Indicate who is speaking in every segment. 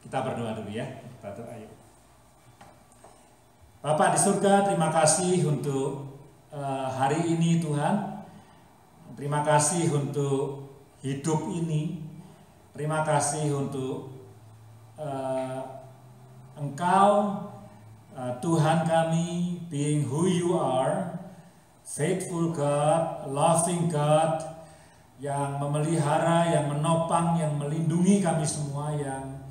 Speaker 1: Kita berdoa dulu ya. Kita doa yuk. Bapak di surga, terima kasih untuk hari ini Tuhan. Terima kasih untuk hidup ini. Terima kasih untuk Engkau, Tuhan kami, being who you are, faithful God, loving God, yang memelihara, yang menopang, yang melindungi kami semua, yang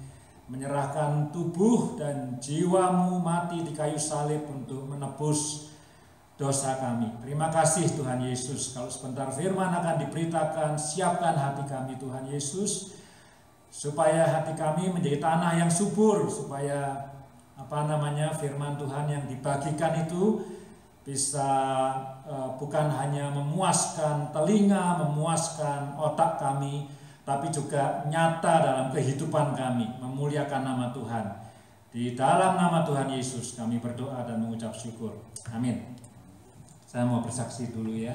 Speaker 1: menyerahkan tubuh dan jiwamu mati di kayu salib untuk menebus dosa kami. Terima kasih Tuhan Yesus. Kalau sebentar firman akan diberitakan, siapkan hati kami Tuhan Yesus, supaya hati kami menjadi tanah yang subur, supaya firman Tuhan yang dibagikan itu bisa bukan hanya memuaskan telinga, memuaskan otak kami, tapi juga nyata dalam kehidupan kami, memuliakan nama Tuhan. Di dalam nama Tuhan Yesus kami berdoa dan mengucap syukur. Amin. Saya mau bersaksi dulu ya.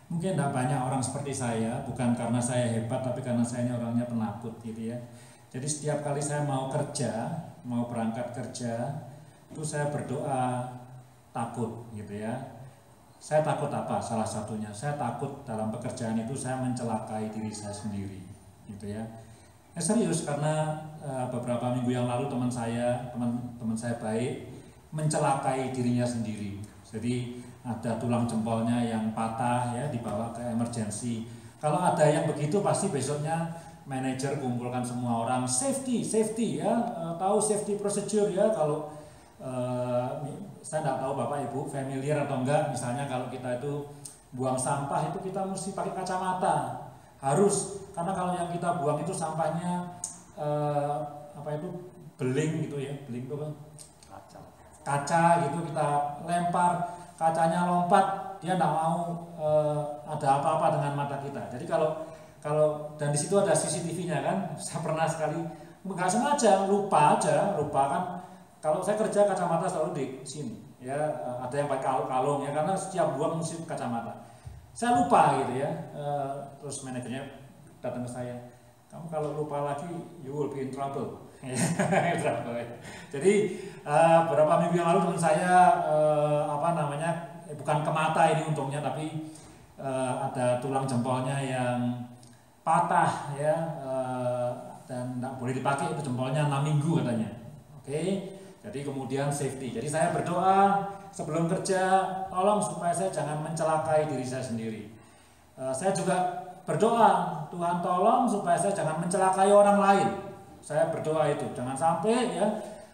Speaker 1: Mungkin tidak banyak orang seperti saya, bukan karena saya hebat, tapi karena saya ini orangnya penakut gitu ya. Jadi setiap kali saya mau kerja, mau berangkat kerja, itu saya berdoa takut gitu ya. Saya takut apa? Salah satunya, saya takut dalam pekerjaan itu saya mencelakai diri saya sendiri gitu ya. Serius, karena beberapa minggu yang lalu teman saya baik mencelakai dirinya sendiri. Jadi ada tulang jempolnya yang patah ya, dibawa ke emergency. Kalau ada yang begitu pasti besoknya manajer kumpulkan semua orang, safety ya, tahu safety procedure ya. Kalau saya tidak tahu Bapak Ibu familiar atau enggak, misalnya kalau kita itu buang sampah itu kita mesti pakai kacamata, harus, karena kalau yang kita buang itu sampahnya beling gitu ya, beling itu kan kaca gitu, kita lempar, kacanya lompat, dia tidak mau ada apa-apa dengan mata kita. Jadi kalau dan di situ ada CCTV-nya kan, saya pernah sekali nggak sengaja lupa kan, kalau saya kerja kacamata selalu di sini ya, ada yang pakai kalung ya, karena setiap buang mesti kacamata. Saya lupa gitu ya, terus manajernya datang ke saya, kamu kalau lupa lagi you will be in trouble. Jadi beberapa minggu yang lalu teman saya bukan ke mata ini untungnya, tapi ada tulang jempolnya yang patah ya, dan tidak boleh dipakai itu jempolnya 6 minggu katanya. Oke. Jadi kemudian safety. Jadi saya berdoa sebelum kerja, tolong supaya saya jangan mencelakai diri saya sendiri. Saya juga berdoa, Tuhan tolong supaya saya jangan mencelakai orang lain. Saya berdoa itu, jangan sampai ya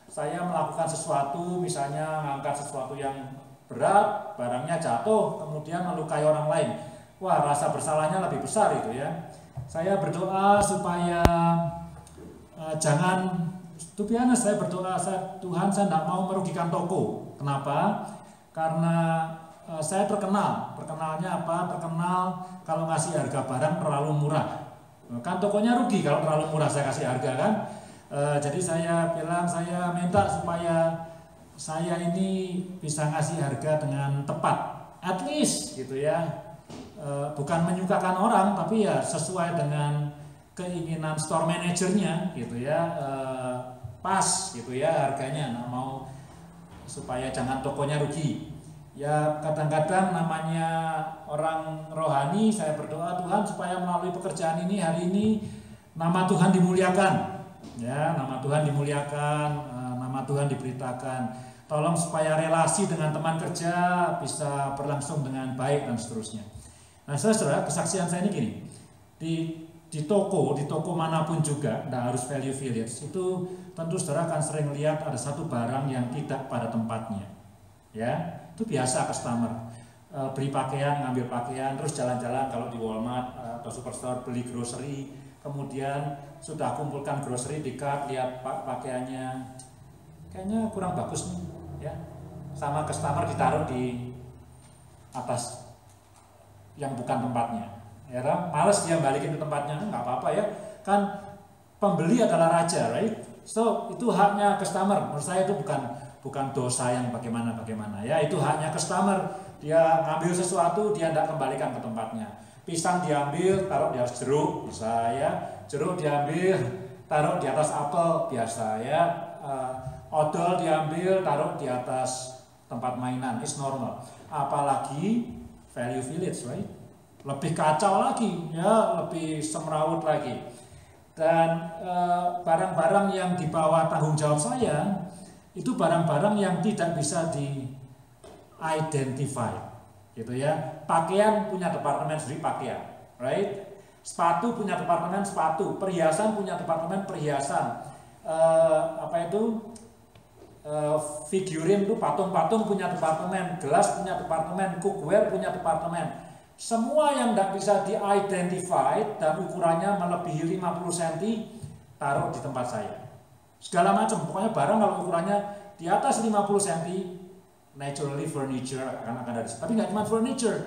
Speaker 1: saya melakukan sesuatu, misalnya mengangkat sesuatu yang berat, barangnya jatuh, kemudian melukai orang lain. Wah, rasa bersalahnya lebih besar itu ya. Saya berdoa supaya jangan, to be honest, saya berdoa, Tuhan saya tidak mau merugikan toko. Kenapa? Karena saya terkenalnya apa? Terkenal kalau ngasih harga barang terlalu murah. Kan tokonya rugi kalau terlalu murah saya kasih harga kan. Jadi saya bilang, saya minta supaya saya ini bisa ngasih harga dengan tepat, at least gitu ya. Bukan menyukakan orang, tapi ya sesuai dengan keinginan store manajernya gitu ya, pas gitu ya harganya. Nah, mau supaya jangan tokonya rugi. Ya kadang-kadang namanya orang rohani, saya berdoa Tuhan supaya melalui pekerjaan ini hari ini nama Tuhan dimuliakan. Ya, nama Tuhan dimuliakan, nama Tuhan diberitakan. Tolong supaya relasi dengan teman kerja bisa berlangsung dengan baik dan seterusnya. Nah, saudara, kesaksian saya ini gini. Di toko manapun juga, tidak harus Value Village, itu tentu saudara akan sering lihat ada satu barang yang tidak pada tempatnya. Ya, itu biasa customer beli pakaian, ngambil pakaian, terus jalan-jalan kalau di Walmart atau Superstore beli grocery, kemudian sudah kumpulkan grocery di cart, lihat pakaiannya kayaknya kurang bagus nih ya, sama customer ditaruh di atas yang bukan tempatnya ya, males dia balikin ke tempatnya, nggak apa-apa ya kan, pembeli adalah raja, right? So itu haknya customer. Menurut saya itu bukan dosa yang bagaimana ya, itu haknya customer. Dia ngambil sesuatu, dia tidak kembalikan ke tempatnya. Pisang diambil, taruh di atas jeruk, bisa ya, jeruk diambil, taruh di atas apel biasa ya, odol diambil taruh di atas tempat mainan, is normal. Apalagi value village, right? Lebih kacau lagi ya, lebih semrawut lagi. Dan barang-barang yang di bawah tanggung jawab saya itu barang-barang yang tidak bisa di identify gitu ya. Pakaian punya departemen sendiri pakaian, right? Sepatu punya departemen sepatu, perhiasan punya departemen perhiasan, figurin itu patung-patung punya departemen, gelas punya departemen, cookware punya departemen. Semua yang tidak bisa di-identify dan ukurannya melebihi 50 cm taruh di tempat saya. Segala macam, pokoknya barang kalau ukurannya di atas 50 cm, naturally furniture akan ada di situ. Tapi nggak cuma furniture,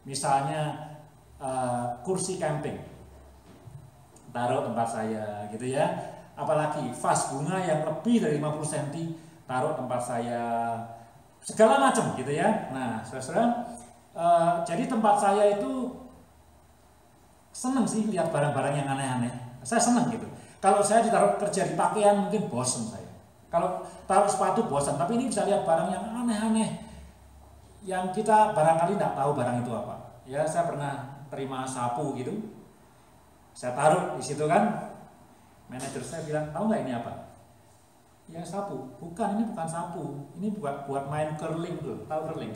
Speaker 1: misalnya kursi camping taruh tempat saya gitu ya. Apalagi vas bunga yang lebih dari 50 cm taruh tempat saya, segala macam gitu ya. Nah, saudara, jadi tempat saya itu seneng sih lihat barang-barang yang aneh-aneh. Saya seneng gitu. Kalau saya ditaruh kerja di pakaian mungkin bosen saya. Kalau taruh sepatu bosan, tapi ini bisa lihat barang yang aneh-aneh yang kita barangkali tidak tahu barang itu apa. Ya, saya pernah terima sapu gitu, saya taruh di situ kan, manajer saya bilang, tahu nggak ini apa? Ya sapu. Bukan, ini bukan sapu, ini buat main curling tuh, tahu curling?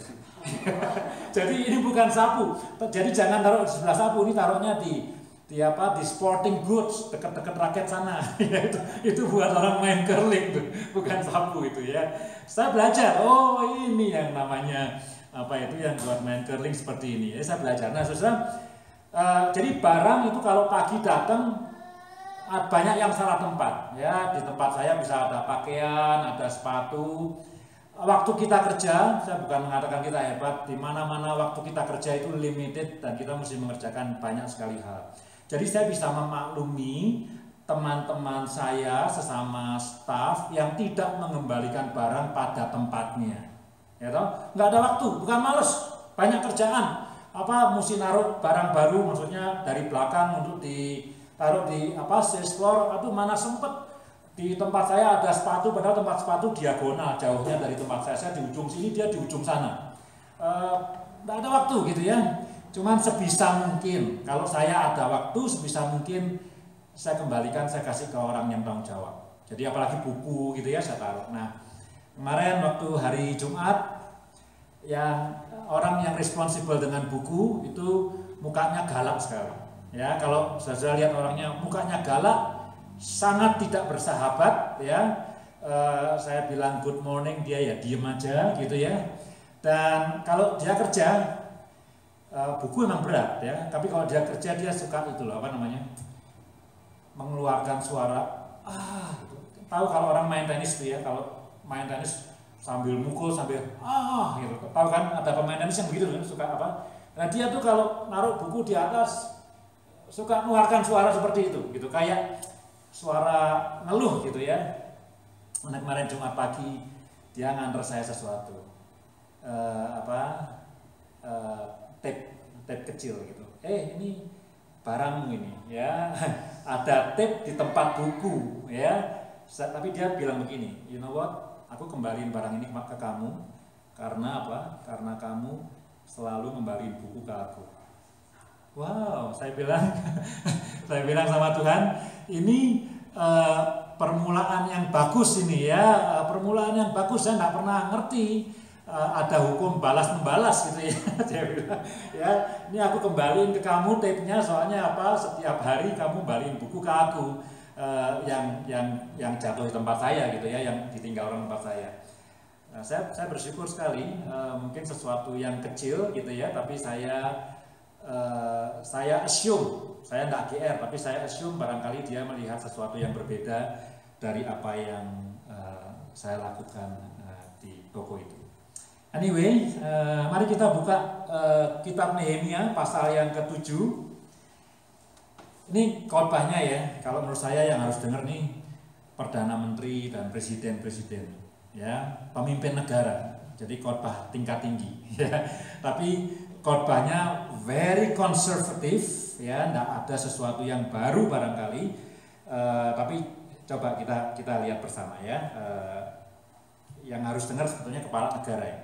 Speaker 1: Jadi ini bukan sapu. Jadi jangan taruh di sebelah sapu, ini taruhnya di sporting goods dekat-dekat raket sana. itu buat orang main curling tuh, bukan sapu itu ya. Saya belajar, oh ini yang namanya yang buat main curling seperti ini. Ya, saya belajar. Nah, saudara, jadi barang itu kalau pagi datang banyak yang salah tempat. Ya, di tempat saya bisa ada pakaian, ada sepatu. Waktu kita kerja, saya bukan mengatakan kita hebat. Di mana-mana waktu kita kerja itu limited dan kita mesti mengerjakan banyak sekali hal. Jadi saya bisa memaklumi teman-teman saya sesama staf yang tidak mengembalikan barang pada tempatnya. Ya toh, nggak ada waktu, bukan males, banyak kerjaan. Mesti naruh barang baru, maksudnya dari belakang untuk ditaruh di sales floor. Aduh, mana sempet. Di tempat saya ada sepatu, padahal tempat sepatu diagonal, jauhnya dari tempat saya di ujung sini, dia di ujung sana. Nggak ada waktu gitu ya. Cuman sebisa mungkin, kalau saya ada waktu, sebisa mungkin saya kembalikan, saya kasih ke orang yang tanggung jawab. Jadi apalagi buku gitu ya, saya taruh. Nah, kemarin waktu hari Jumat, yang orang yang responsibel dengan buku itu mukanya galak sekali. Ya, kalau saudara lihat orangnya mukanya galak, sangat tidak bersahabat ya. Saya bilang good morning, dia ya diem aja gitu ya. Dan kalau dia kerja, buku memang berat ya. Tapi kalau dia kerja dia suka mengeluarkan suara gitu. Tahu kalau orang main tenis tuh ya, kalau main tenis sambil mukul sambil gitu. Tahu kan ada pemain tenis yang begitu kan, suka apa? Nah, dia tuh kalau naruh buku di atas suka mengeluarkan suara seperti itu gitu, kayak suara ngeluh gitu ya. Nah, kemarin Jumat pagi dia nganter saya sesuatu, tape kecil gitu. Ini barangmu ini ya. Ada tape di tempat buku ya. Tapi dia bilang begini, you know what? Aku kembaliin barang ini ke kamu karena apa? Karena kamu selalu kembaliin buku ke aku. Wow, saya bilang sama Tuhan, ini permulaan yang bagus ini ya, permulaan yang bagus. Saya nggak pernah ngerti ada hukum balas membalas gitu ya. Saya bilang, ya ini aku kembaliin ke kamu tape-nya, soalnya setiap hari kamu kembaliin buku ke aku. Yang jatuh di tempat saya gitu ya, yang ditinggal orang tempat saya. Nah, saya bersyukur sekali, mungkin sesuatu yang kecil gitu ya, tapi saya assume, saya tidak GR, tapi saya assume barangkali dia melihat sesuatu yang berbeda dari apa yang saya lakukan di toko itu. Anyway, mari kita buka kitab Nehemia pasal yang ke-7. Ini khotbahnya ya, kalau menurut saya yang harus dengar nih Perdana Menteri dan Presiden-Presiden ya, pemimpin negara. Jadi khotbah tingkat tinggi ya. Tapi khotbahnya very conservative ya, tidak ada sesuatu yang baru barangkali. Tapi coba kita lihat bersama ya. Yang harus dengar sebetulnya kepala negara ya.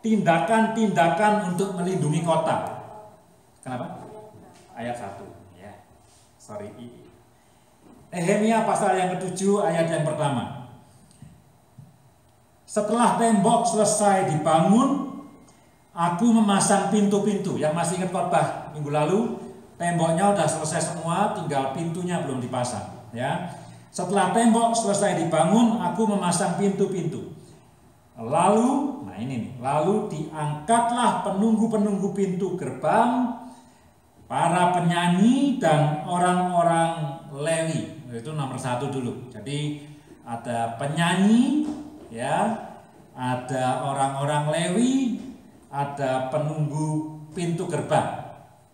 Speaker 1: Tindakan-tindakan untuk melindungi kota. Kenapa? Ayat 1 ya. Sorry. Nehemia pasal yang ke-7 ayat yang pertama. Setelah tembok selesai dibangun, aku memasang pintu-pintu. Yang masih ingat khotbah minggu lalu, temboknya udah selesai semua, tinggal pintunya belum dipasang ya. Setelah tembok selesai dibangun, aku memasang pintu-pintu. Lalu, nah ini nih, lalu diangkatlah penunggu-penunggu pintu gerbang, para penyanyi dan orang-orang Lewi. Itu nomor 1 dulu. Jadi ada penyanyi, ya, ada orang-orang Lewi, ada penunggu pintu gerbang.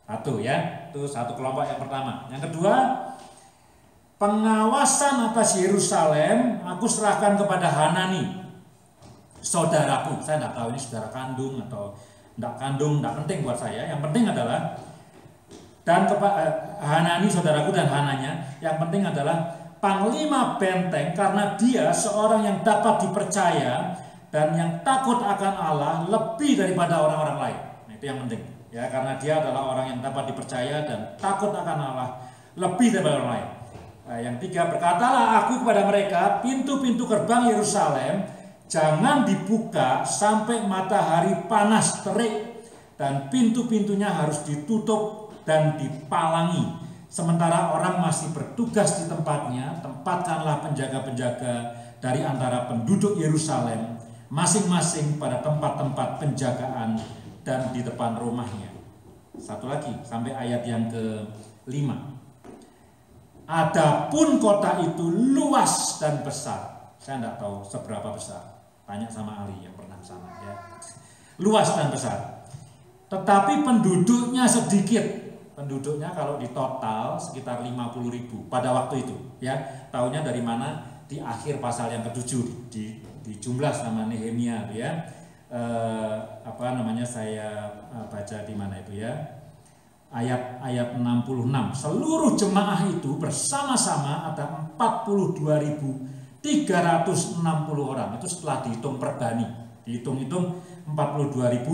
Speaker 1: Satu ya, itu satu kelompok yang pertama. Yang kedua, pengawasan atas Yerusalem aku serahkan kepada Hanani, saudaraku. Saya tidak tahu ini saudara kandung atau tidak kandung, tidak penting buat saya. Yang penting adalah dan Hanani saudaraku dan Hananya, yang penting adalah panglima benteng, karena dia seorang yang dapat dipercaya dan yang takut akan Allah lebih daripada orang-orang lain. Nah, itu yang penting ya, karena dia adalah orang yang dapat dipercaya dan takut akan Allah lebih daripada orang lain. Nah, yang 3, berkatalah aku kepada mereka, pintu-pintu gerbang Yerusalem jangan dibuka sampai matahari panas terik, dan pintu-pintunya harus ditutup dan dipalangi. Sementara orang masih bertugas di tempatnya, tempatkanlah penjaga-penjaga dari antara penduduk Yerusalem, masing-masing pada tempat-tempat penjagaan dan di depan rumahnya. Satu lagi, sampai ayat yang ke-5. Adapun kota itu luas dan besar. Saya tidak tahu seberapa besar. Tanya sama Ali yang pernah ke sana ya. Luas dan besar. Tetapi penduduknya sedikit. Penduduknya kalau di total sekitar 50.000 pada waktu itu ya. Tahunya dari mana? Di akhir pasal yang ke-7 di jumlah sama Nehemia ya. Saya baca di mana itu ya. Ayat 66. Seluruh jemaah itu bersama-sama ada 42.360 orang. Itu setelah dihitung per bani. Dihitung-hitung 42.000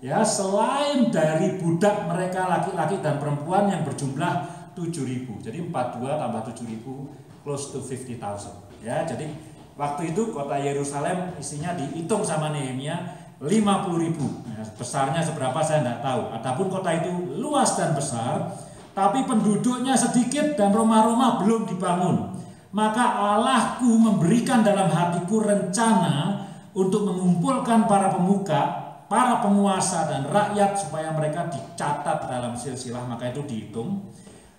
Speaker 1: ya, selain dari budak mereka laki-laki dan perempuan yang berjumlah 7.000. Jadi 42 tambah 7.000 close to 50.000 ya. Jadi waktu itu kota Yerusalem isinya dihitung sama Nehemia 50.000. Ya, besarnya seberapa saya tidak tahu. Adapun kota itu luas dan besar, tapi penduduknya sedikit dan rumah-rumah belum dibangun. Maka Allahku memberikan dalam hatiku rencana untuk mengumpulkan para pemuka, para penguasa dan rakyat supaya mereka dicatat dalam silsilah. Maka itu dihitung.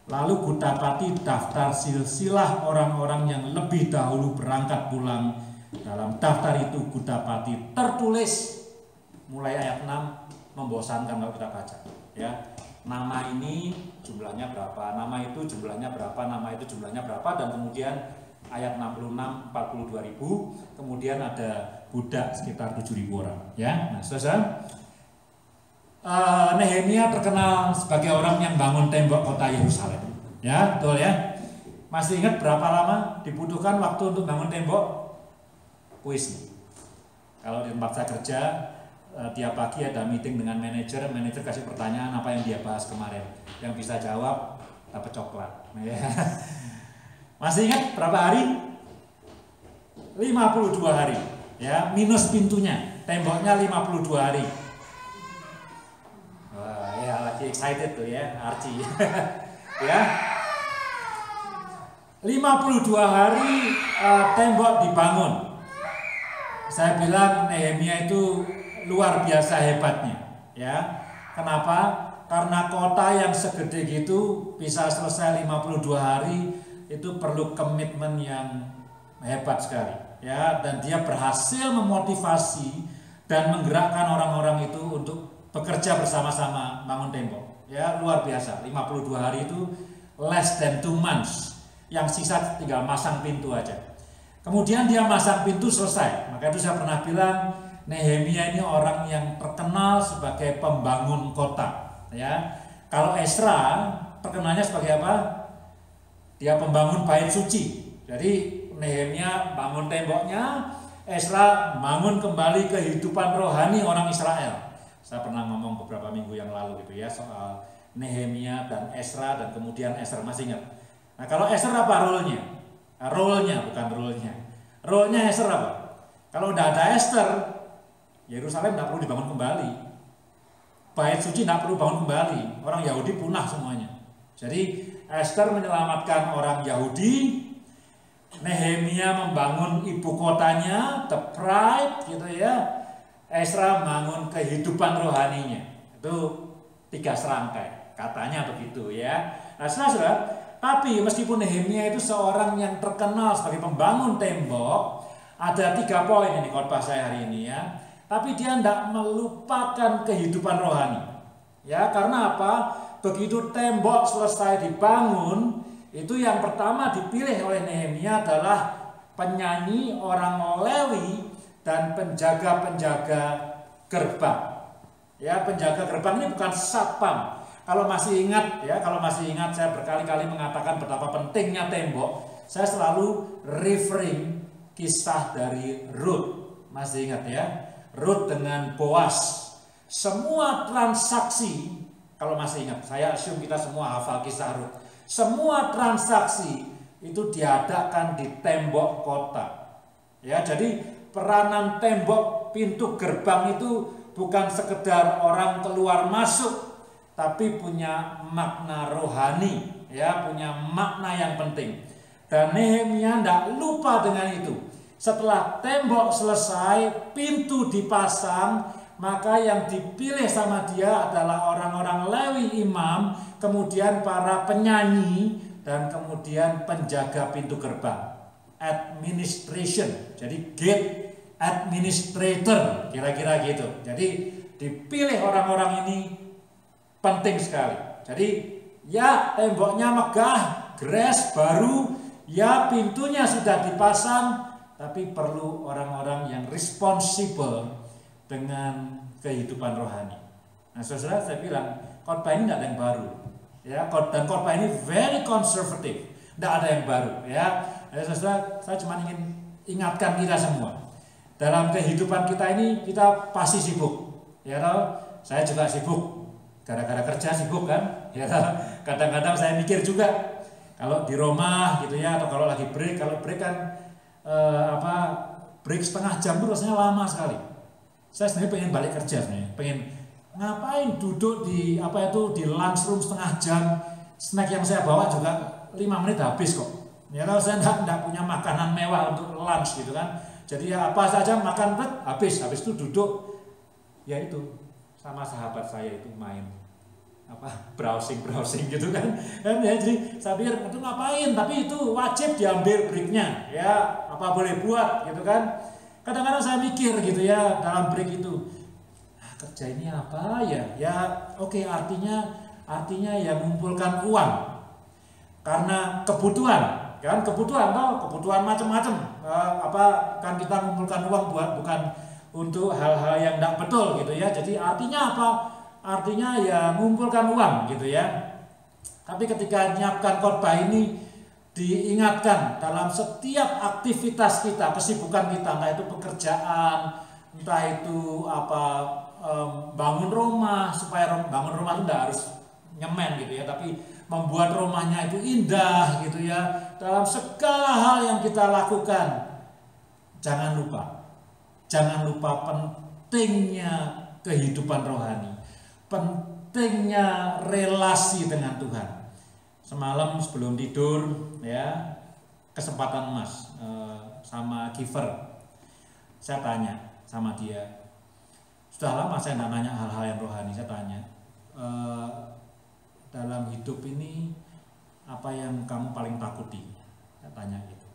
Speaker 1: Lalu kudapati daftar silsilah orang-orang yang lebih dahulu berangkat pulang. Dalam daftar itu kudapati tertulis mulai ayat 6, membosankan kalau kita baca ya. Nama ini jumlahnya berapa, nama itu jumlahnya berapa, nama itu jumlahnya berapa, dan kemudian ayat 66 42.000, kemudian ada budak sekitar 7.000 orang ya. Nah, saudara, Nehemia terkenal sebagai orang yang bangun tembok kota Yerusalem ya, betul ya. Masih ingat berapa lama dibutuhkan waktu untuk bangun tembok? Puisi. Kalau di tempat saya kerja, tiap pagi ada meeting dengan manajer kasih pertanyaan apa yang dia bahas kemarin, yang bisa jawab dapat coklat ya. Masih ingat berapa hari? 52 hari ya, minus pintunya, temboknya 52 hari. Wah ya, lagi excited tuh ya Archie. Ya, 52 hari tembok dibangun. Saya bilang Nehemia itu luar biasa hebatnya ya. Kenapa? Karena kota yang segede gitu bisa selesai 52 hari, itu perlu komitmen yang hebat sekali ya. Dan dia berhasil memotivasi dan menggerakkan orang-orang itu untuk bekerja bersama-sama bangun tembok ya. Luar biasa. 52 hari itu less than 2 months. Yang sisa tinggal masang pintu aja. Kemudian dia masang pintu, selesai. Maka itu saya pernah bilang, Nehemia ini orang yang terkenal sebagai pembangun kota ya. Kalau Ezra terkenalnya sebagai apa? dia pembangun bait suci. Jadi Nehemia bangun temboknya, Ezra bangun kembali kehidupan rohani orang Israel. Saya pernah ngomong beberapa minggu yang lalu gitu ya soal Nehemia dan Ezra, dan kemudian Ezra, masih ingat. Nah, kalau Ezra apa role-nya? Role-nya bukan role-nya. Role-nya Ezra apa? Kalau udah ada Esther, Yerusalem tidak perlu dibangun kembali. Bait suci tidak perlu bangun kembali. Orang Yahudi punah semuanya. Jadi Esther menyelamatkan orang Yahudi, Nehemia membangun ibu kotanya, the pride gitu ya. Ezra membangun kehidupan rohaninya. Itu 3 serangkai. Katanya begitu ya. Nah, saudara, tapi meskipun Nehemia itu seorang yang terkenal sebagai pembangun tembok, ada 3 poin ini khotbah saya hari ini ya. Tapi dia tidak melupakan kehidupan rohani. Ya, karena apa? Begitu tembok selesai dibangun, itu yang pertama dipilih oleh Nehemia adalah penyanyi orang Lewi dan penjaga-penjaga gerbang. Ya, penjaga gerbang ini bukan satpam. Kalau masih ingat ya, saya berkali-kali mengatakan betapa pentingnya tembok. Saya selalu referring kisah dari Ruth. Masih ingat ya? Ruth dengan Boas. Semua transaksi, kalau masih ingat, saya assume kita semua hafal kisah Ruth. Semua transaksi itu diadakan di tembok kota. Ya, jadi peranan tembok pintu gerbang itu bukan sekedar orang keluar masuk, tapi punya makna rohani, ya, punya makna yang penting. Dan Nehemia tidak lupa dengan itu. Setelah tembok selesai, pintu dipasang, maka yang dipilih sama dia adalah orang-orang Lewi imam, kemudian para penyanyi, dan kemudian penjaga pintu gerbang. Administration, jadi gate administrator, kira-kira gitu. Jadi dipilih orang-orang ini penting sekali. Jadi ya temboknya megah, grass baru, ya pintunya sudah dipasang, tapi perlu orang-orang yang responsible dengan kehidupan rohani. Nah, saudara, saya bilang khotbah ini tidak ada yang baru, ya. Dan khotbah ini very conservative, tidak ada yang baru, ya. Saudara, saya cuma ingin ingatkan kita semua, dalam kehidupan kita ini kita pasti sibuk, ya. Saya juga sibuk, gara-gara kerja sibuk kan, ya. Kadang-kadang saya mikir juga, kalau di rumah gitu ya, atau kalau lagi break, kalau break kan break setengah jam itu rasanya lama sekali. Saya sebenarnya pengen balik kerja sebenarnya, pengen ngapain duduk di di lunchroom setengah jam, snack yang saya bawa juga 5 menit habis kok. Ya, kalau saya enggak punya makanan mewah untuk lunch gitu kan. Jadi ya apa saja makan habis itu duduk, ya itu sama sahabat saya itu main browsing gitu kan. Ya, jadi saya pikir itu ngapain, tapi itu wajib diambil breaknya, ya apa boleh buat gitu kan. Kadang-kadang saya mikir gitu ya dalam break itu, kerja ini apa ya? Ya oke, artinya ya mengumpulkan uang karena kebutuhan, kan kebutuhan macam-macam. Kan kita mengumpulkan uang bukan untuk hal-hal yang tidak betul gitu ya. Jadi artinya apa? Artinya ya mengumpulkan uang gitu ya. Tapi ketika menyiapkan khotbah ini, diingatkan dalam setiap aktivitas kita, kesibukan kita, entah itu pekerjaan, entah itu bangun rumah, supaya bangun rumah itu tidak harus nyemen gitu ya, tapi membuat rumahnya itu indah gitu ya. Dalam segala hal yang kita lakukan, jangan lupa pentingnya kehidupan rohani, pentingnya relasi dengan Tuhan. Semalam sebelum tidur ya, kesempatan emas sama Giver, saya tanya sama dia, sudah lama saya tidak nanya hal-hal yang rohani. Saya tanya, dalam hidup ini apa yang kamu paling takuti? Saya tanya gitu.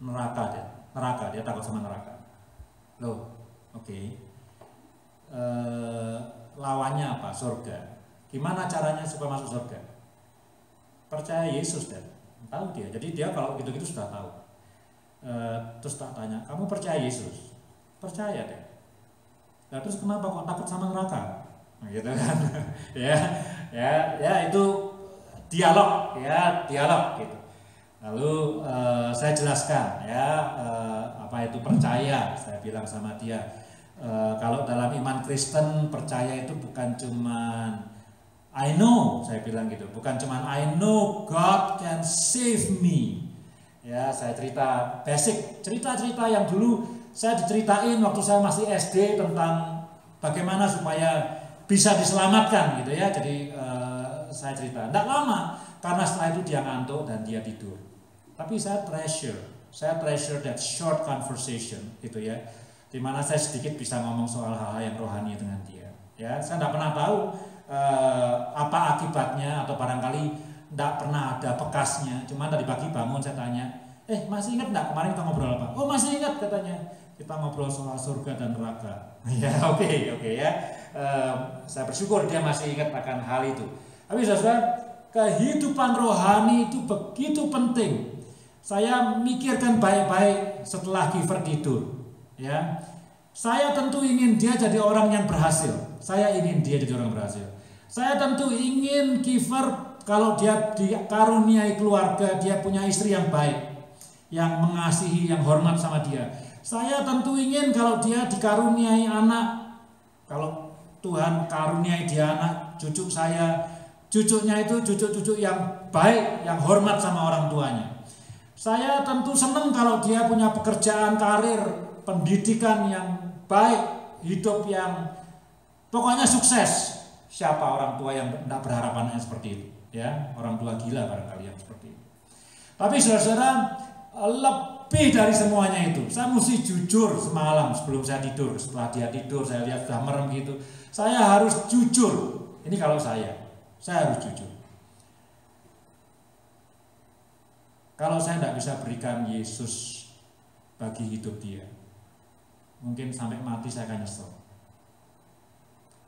Speaker 1: Neraka, dia takut sama neraka. Loh, oke. Lawannya apa? Surga. Gimana caranya supaya masuk surga? Percaya Yesus, dan tahu dia. Jadi dia kalau gitu-gitu sudah tahu. Terus tak tanya, kamu percaya Yesus? Percaya deh. Nah, terus kenapa kok takut sama neraka? Nah, gitu kan? ya itu dialog ya, dialog gitu. Lalu saya jelaskan ya apa itu percaya. Saya bilang sama dia, kalau dalam iman Kristen percaya itu bukan cuman I know, saya bilang gitu, bukan cuman I know God can save me. Ya, saya cerita basic, cerita-cerita yang dulu saya diceritain waktu saya masih SD tentang bagaimana supaya bisa diselamatkan gitu ya. Jadi saya cerita, tidak lama karena setelah itu dia ngantuk dan dia tidur. Tapi saya treasure that short conversation gitu ya, dimana saya sedikit bisa ngomong soal hal-hal yang rohani dengan dia. Ya, saya tidak pernah tahu apa akibatnya atau barangkali tidak pernah ada bekasnya. Cuma tadi pagi bangun saya tanya, masih ingat nggak kemarin kita ngobrol apa? Oh masih ingat katanya, kita ngobrol soal surga dan neraka. Ya oke ya, saya bersyukur dia masih ingat akan hal itu. Tapi saudara, kehidupan rohani itu begitu penting. Saya mikirkan baik-baik setelah Giver tidur. Ya, saya tentu ingin dia jadi orang yang berhasil. Saya ingin dia jadi orang berhasil. Saya tentu ingin Giver kalau dia dikaruniai keluarga, dia punya istri yang baik, yang mengasihi, yang hormat sama dia. Saya tentu ingin kalau dia dikaruniai anak, kalau Tuhan karuniai dia anak, cucu saya, cucunya itu cucu-cucu yang baik, yang hormat sama orang tuanya. Saya tentu senang kalau dia punya pekerjaan, karir, pendidikan yang baik, hidup yang pokoknya sukses. Siapa orang tua yang tidak berharap anaknya seperti itu? Ya, orang tua gila barangkali yang seperti itu. Tapi saudara-saudara, lebih dari semuanya itu, saya mesti jujur semalam sebelum saya tidur. Setelah dia tidur, saya lihat sudah merem gitu. Saya harus jujur. Ini kalau saya harus jujur. Kalau saya tidak bisa berikan Yesus bagi hidup dia, mungkin sampai mati saya akan nyesel.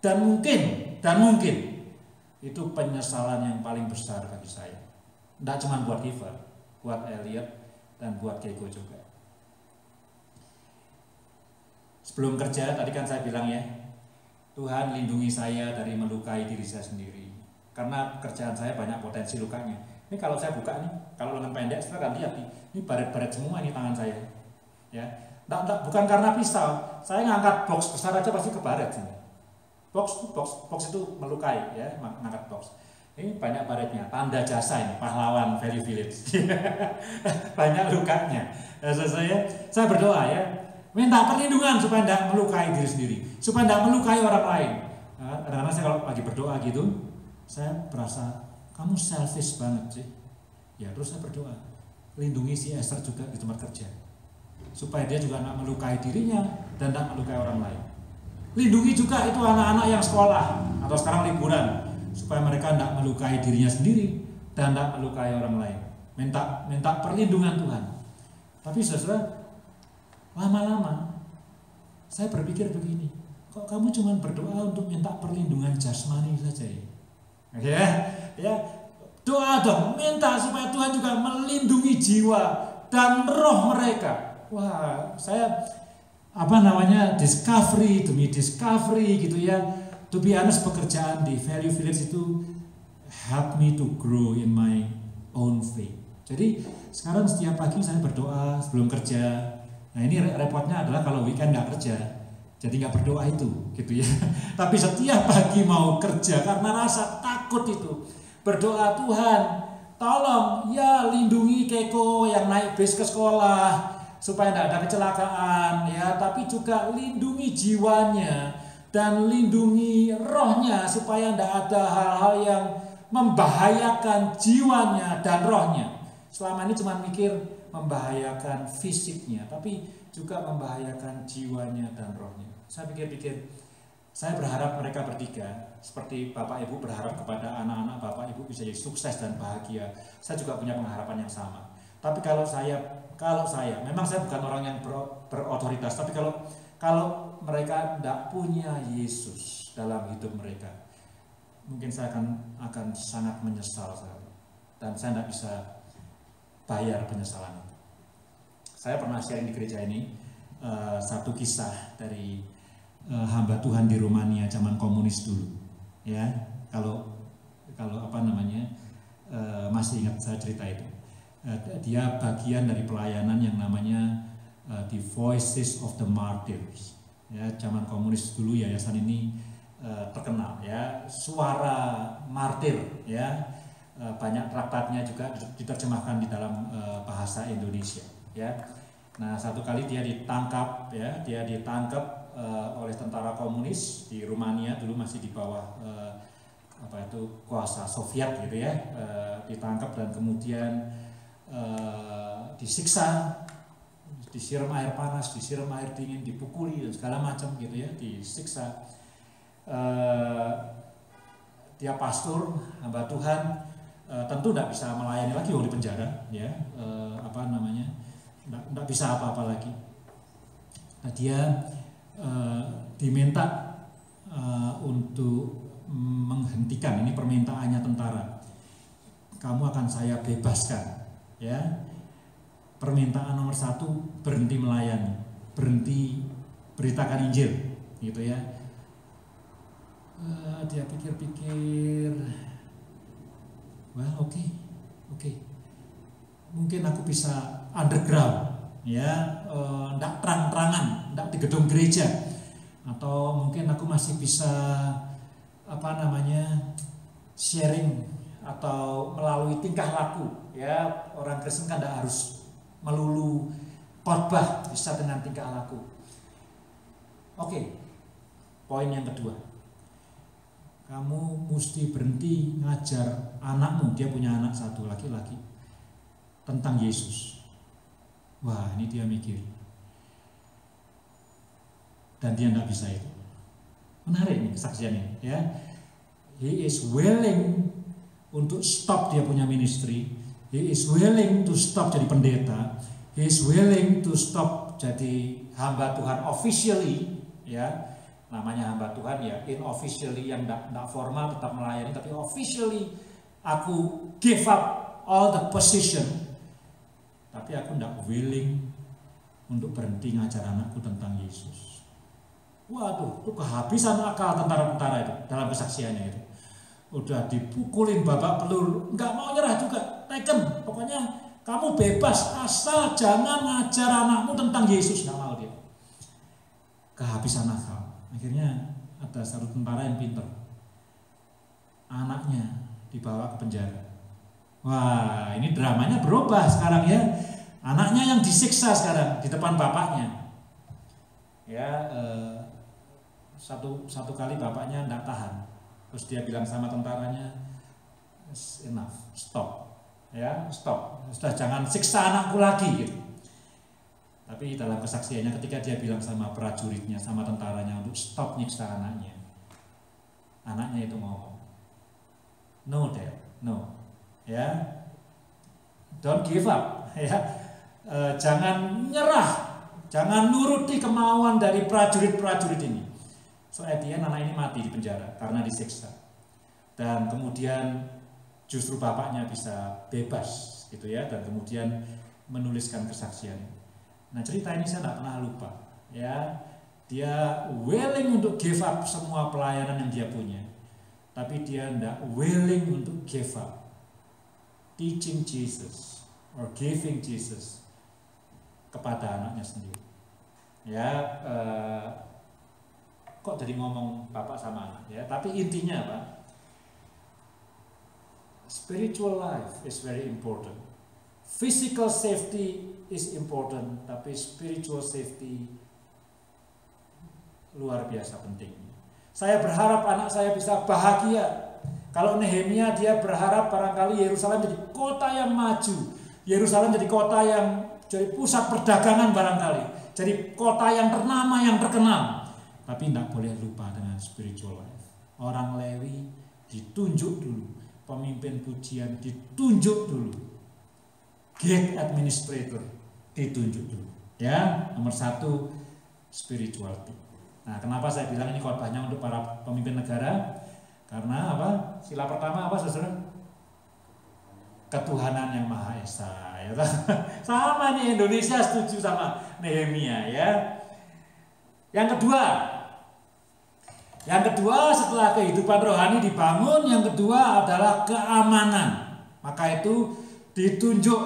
Speaker 1: Dan mungkin itu penyesalan yang paling besar bagi saya. Tidak cuma buat Giver, buat Elliot, dan buat Keiko juga. Sebelum kerja, tadi kan saya bilang ya, Tuhan lindungi saya dari melukai diri saya sendiri. Karena pekerjaan saya banyak potensi lukanya. Ini kalau saya buka nih, kalau lengan pendek, saudara kan lihat nih, ini baret-baret semua ini tangan saya. Ya, bukan karena pisau, saya ngangkat box besar aja pasti kebaret sini. Box itu melukai ya, ngangkat box. Ini banyak baretnya, tanda jasa ini, pahlawan Value Village. Banyak lukanya. Saya berdoa ya, minta perlindungan supaya tidak melukai diri sendiri, supaya tidak melukai orang lain. Kadang-kadang saya kalau lagi berdoa gitu, saya merasa kamu selfish banget sih. Ya terus saya berdoa, lindungi si Esther juga di tempat kerja, supaya dia juga tidak melukai dirinya dan tidak melukai orang lain. Lindungi juga itu anak-anak yang sekolah atau sekarang liburan, supaya mereka tidak melukai dirinya sendiri dan tidak melukai orang lain. Minta perlindungan Tuhan. Tapi saudara, lama-lama saya berpikir begini, kok kamu cuma berdoa untuk minta perlindungan jasmani saja ya? Ya, doa dong, minta supaya Tuhan juga melindungi jiwa dan roh mereka. Wah, saya discovery demi discovery gitu ya. To be honest, pekerjaan di Value Village itu help me to grow in my own faith. Jadi sekarang setiap pagi saya berdoa sebelum kerja. Nah ini repotnya adalah kalau weekend nggak kerja, jadi nggak berdoa itu gitu ya. Tapi setiap pagi mau kerja karena rasa takut itu, berdoa, Tuhan tolong ya lindungi Keiko yang naik bis ke sekolah supaya tidak ada kecelakaan ya, tapi juga lindungi jiwanya dan lindungi rohnya supaya tidak ada hal-hal yang membahayakan jiwanya dan rohnya. Selama ini cuma mikir membahayakan fisiknya, tapi juga membahayakan jiwanya dan rohnya. Saya pikir-pikir, saya berharap mereka bertiga, seperti Bapak Ibu berharap kepada anak-anak Bapak Ibu bisa jadi sukses dan bahagia. Saya juga punya pengharapan yang sama. Tapi kalau saya memang saya bukan orang yang berotoritas, tapi kalau mereka tidak punya Yesus dalam hidup mereka, mungkin saya akan sangat menyesal dan saya tidak bisa bayar penyesalan itu. Saya pernah sharing di gereja ini satu kisah dari hamba Tuhan di Rumania zaman komunis dulu, ya. Kalau masih ingat saya cerita itu. Dia bagian dari pelayanan yang namanya The Voices of the Martyrs. Ya, zaman komunis dulu yayasan ini terkenal ya, suara martir ya. Banyak traktatnya juga diterjemahkan di dalam bahasa Indonesia ya. Nah, satu kali dia ditangkap ya, oleh tentara komunis di Rumania, dulu masih di bawah kuasa Soviet gitu ya. Ditangkap dan kemudian disiksa, disiram air panas, disiram air dingin, dipukuli dan segala macam gitu ya, disiksa. Dia pastor, hamba Tuhan, tentu tidak bisa melayani lagi di penjara ya, tidak bisa apa-apa lagi. Nah, dia diminta untuk menghentikan, ini permintaannya tentara, kamu akan saya bebaskan ya. Permintaan nomor 1, berhenti melayani, berhenti beritakan Injil gitu ya. Dia pikir-pikir, well oke. Mungkin aku bisa underground ya, enggak terang-terangan, enggak di gedung gereja, atau mungkin aku masih bisa sharing atau melalui tingkah laku ya. Orang Kristen kan enggak harus melulu khotbah, bisa dengan tingkah laku. Oke. Poin yang kedua, kamu mesti berhenti ngajar anakmu, dia punya anak 1 laki-laki, tentang Yesus. Wah, ini dia mikir, dan dia tidak bisa itu. Menarik nih kesaksiannya ya. He is willing untuk stop dia punya ministry. He is willing to stop jadi pendeta. He is willing to stop jadi hamba Tuhan officially ya. Namanya hamba Tuhan ya, unofficially yang tidak formal tetap melayani, tapi officially aku give up all the position, tapi aku tidak willing untuk berhenti ngajar anakku tentang Yesus. Waduh, itu kehabisan akal tentara-tentara itu dalam kesaksiannya itu. Udah dipukulin babak belur, nggak mau nyerah juga, taken. Pokoknya kamu bebas asal jangan ngajar anakmu tentang Yesus, nggak mau dia. Kehabisan akal. Akhirnya ada satu tentara yang pinter, anaknya dibawa ke penjara. Wah, ini dramanya berubah sekarang ya. Anaknya yang disiksa sekarang di depan bapaknya. Ya, satu kali bapaknya tidak tahan. Terus dia bilang sama tentaranya, enough, stop. Ya, stop. Sudah jangan siksa anakku lagi gitu. Tapi dalam kesaksiannya ketika dia bilang sama prajuritnya, sama tentaranya untuk stop nyiksa anaknya, anaknya itu ngomong, no dad, no, ya, don't give up, ya, jangan nyerah, jangan nuruti kemauan dari prajurit-prajurit ini. So at the end anak ini mati di penjara karena disiksa, dan kemudian justru bapaknya bisa bebas gitu ya, dan kemudian menuliskan kesaksian. Nah, cerita ini saya tidak pernah lupa ya. Dia willing untuk give up semua pelayanan yang dia punya, tapi dia tidak willing untuk give up teaching Jesus or giving Jesus kepada anaknya sendiri. Ya, kok jadi ngomong bapak sama anak ya, tapi intinya apa? Spiritual life is very important. Physical safety is important, tapi spiritual safety luar biasa penting. Saya berharap anak saya bisa bahagia. Kalau Nehemia, dia berharap barangkali Yerusalem jadi kota yang maju, Yerusalem jadi kota yang jadi pusat perdagangan barangkali, jadi kota yang ternama, yang terkenal. Tapi tidak boleh lupa dengan spiritual life. Orang Lewi ditunjuk dulu, pemimpin pujian ditunjuk dulu, gate administrator ditunjuk dulu. Ya, nomor 1 spirituality. Nah, kenapa saya bilang ini khotbahnya untuk para pemimpin negara? Karena apa? Sila pertama apa, saudara? Ketuhanan yang Maha Esa. Ya, sama nih, Indonesia setuju sama Nehemia ya. Yang kedua setelah kehidupan rohani dibangun, yang kedua adalah keamanan. Maka itu ditunjuk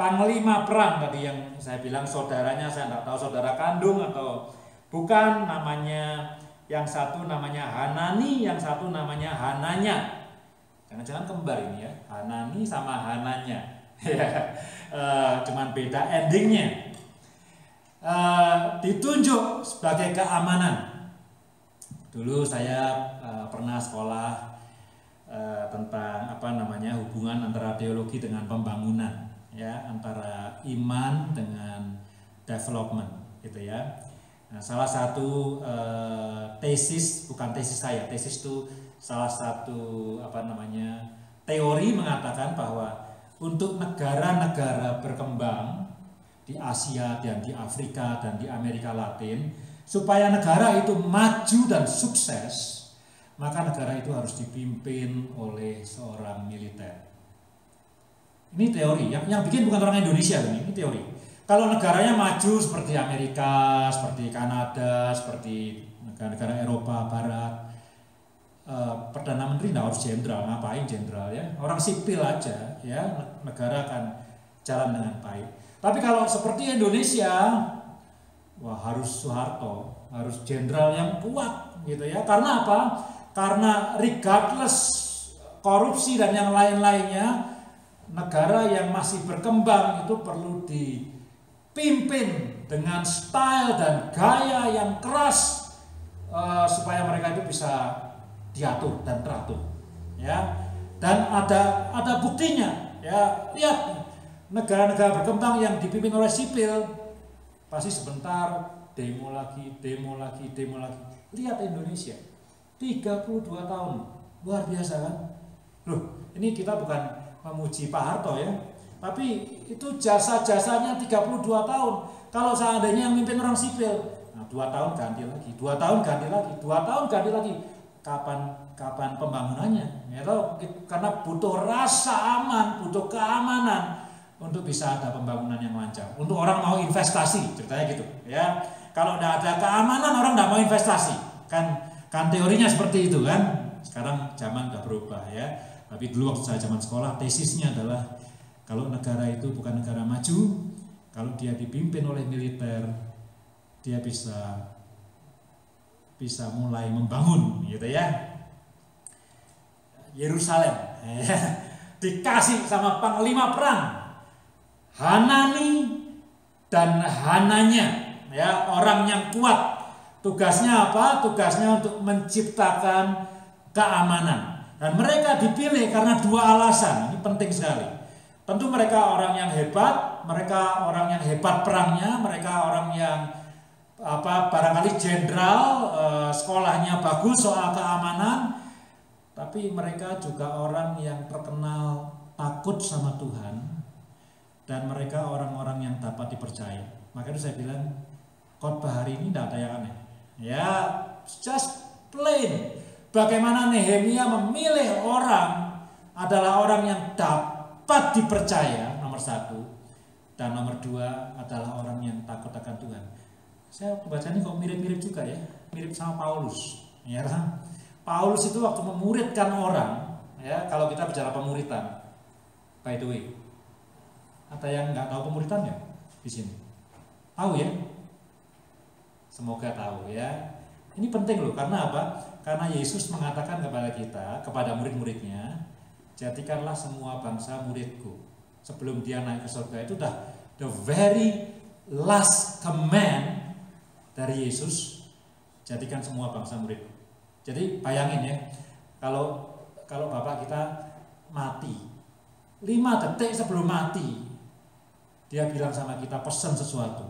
Speaker 1: panglima perang tadi yang saya bilang saudaranya, saya tidak tahu saudara kandung atau bukan, namanya yang satu namanya Hanani, yang satu namanya Hananya. Jangan-jangan kembar ini ya, Hanani sama Hananya. Cuman beda endingnya. Ditunjuk sebagai keamanan. Dulu saya pernah sekolah tentang hubungan antara teologi dengan pembangunan, ya, antara iman dengan development, gitu ya. Nah, salah satu tesis, bukan tesis saya, tesis itu salah satu teori mengatakan bahwa untuk negara-negara berkembang di Asia dan di Afrika dan di Amerika Latin, supaya negara itu maju dan sukses, maka negara itu harus dipimpin oleh seorang militer. Ini teori, yang bikin bukan orang Indonesia, ini teori. Kalau negaranya maju seperti Amerika, seperti Kanada, seperti negara-negara Eropa Barat, Perdana Menteri nggak harus jenderal, ngapain jenderal ya? Orang sipil aja, ya, negara akan jalan dengan baik. Tapi kalau seperti Indonesia, wah harus Soeharto, harus jenderal yang kuat, gitu ya. Karena apa? Karena regardless korupsi dan yang lain-lainnya, negara yang masih berkembang itu perlu dipimpin dengan style dan gaya yang keras supaya mereka itu bisa diatur dan teratur, ya. Dan ada buktinya, ya. Lihat negara-negara berkembang yang dipimpin oleh sipil pasti sebentar demo lagi. Lihat Indonesia 32 tahun, luar biasa kan? Loh, ini kita bukan memuji Pak Harto ya, tapi itu jasa-jasanya 32 tahun. Kalau seandainya yang mimpin orang sipil, nah 2 tahun ganti lagi, 2 tahun ganti lagi, 2 tahun ganti lagi. Kapan pembangunannya? Ya toh, karena butuh rasa aman, butuh keamanan untuk bisa ada pembangunan yang lancar. Untuk orang mau investasi, ceritanya gitu ya. Kalau tidak ada keamanan, orang tidak mau investasi. Kan teorinya seperti itu kan. Sekarang zaman udah berubah ya. Tapi dulu waktu saya zaman sekolah, tesisnya adalah kalau negara itu bukan negara maju, kalau dia dipimpin oleh militer, dia bisa mulai membangun, gitu ya. Yerusalem dikasih sama panglima perang Hanani dan Hananya, ya, orang yang kuat. Tugasnya apa? Tugasnya untuk menciptakan keamanan. Dan mereka dipilih karena 2 alasan. Ini penting sekali. Tentu mereka orang yang hebat, mereka orang yang hebat perangnya, mereka orang yang barangkali jenderal, sekolahnya bagus soal keamanan, tapi mereka juga orang yang terkenal takut sama Tuhan, dan mereka orang-orang yang dapat dipercaya. Maka itu saya bilang khotbah hari ini tidak ada yang aneh, ya, just plain. Bagaimana Nehemia memilih orang adalah orang yang dapat dipercaya, nomor 1, dan nomor 2 adalah orang yang takut akan Tuhan. Saya baca ini kok mirip-mirip juga ya, mirip sama Paulus, ya kan? Paulus itu waktu memuridkan orang, ya, kalau kita bicara pemuritan, by the way, ada yang nggak tahu pemuritan ya di sini? Tahu ya? Semoga tahu ya. Ini penting loh, karena apa? Karena Yesus mengatakan kepada kita, kepada murid-muridnya, jadikanlah semua bangsa muridku. Sebelum dia naik ke surga, itu udah the very last command dari Yesus, jadikan semua bangsa murid. Jadi bayangin ya, kalau Bapak kita mati, 5 detik sebelum mati, dia bilang sama kita pesan sesuatu.